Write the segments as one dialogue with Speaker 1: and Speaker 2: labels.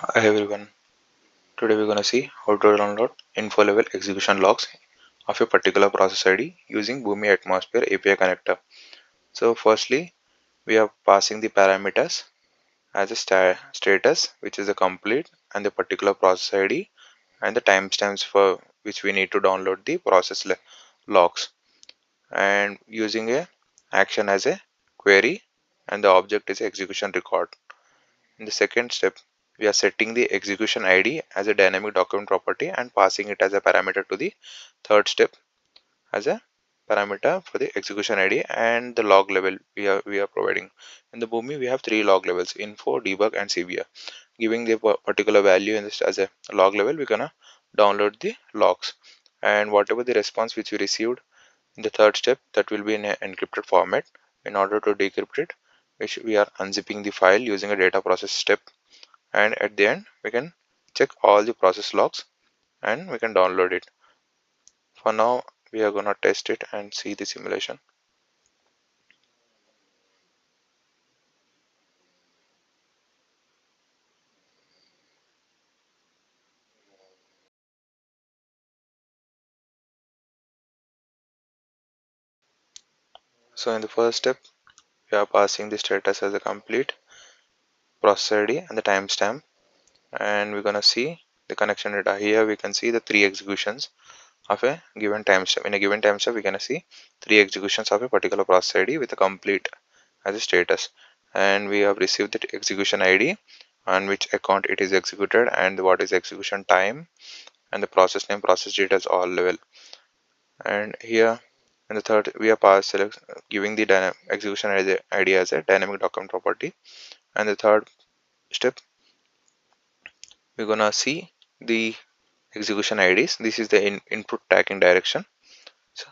Speaker 1: Hi everyone. Today we're gonna see how to download info level execution logs of a particular process ID using Boomi Atmosphere API connector. So firstly, we are passing the parameters as a status, which is a complete, and the particular process ID and the timestamps for which we need to download the logs, and using a action as a query, and the object is execution record. In the second step, we are setting the execution ID as a dynamic document property and passing it as a parameter to the third step as a parameter for the execution ID and the log level we are providing. In the Boomi, we have three log levels: info, debug, and severe. Giving the particular value in this as a log level, we're gonna download the logs, and whatever the response which we received in the third step, that will be in an encrypted format. In order to decrypt it, we are unzipping the file using a data process step, and at the end we can check all the process logs and we can download it. For now we are gonna test it and see the simulation. So in the first step, we are passing the status as a complete, process ID, and the timestamp, and we're gonna see the connection data. Here we can see the three executions of a given timestamp. In a given timestamp we can see three executions of a particular process ID with a complete as a status, and we have received the execution ID on which account it is executed and what is execution time and the process name, process details, all level. And here in the third, we are giving the dynamic execution ID as a dynamic document property. And the third step, we're gonna see the execution IDs. This is the input tagging direction. So,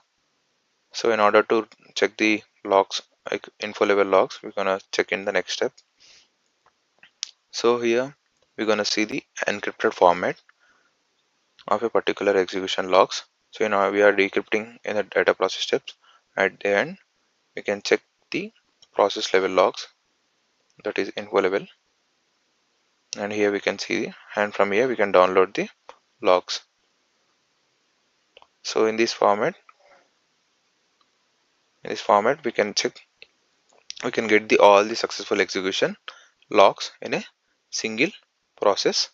Speaker 1: so in order to check the logs, like info level logs, we're gonna check in the next step. So here we're gonna see the encrypted format of a particular execution logs. So now we are decrypting in the data process steps. At the end, we can check the process level logs, that is info level, and here we can see, and from here we can download the logs. So in this format we can check, we can get the all the successful execution logs in a single process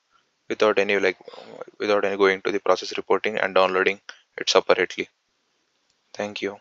Speaker 1: without any without any going to the process reporting and downloading it separately. Thank you.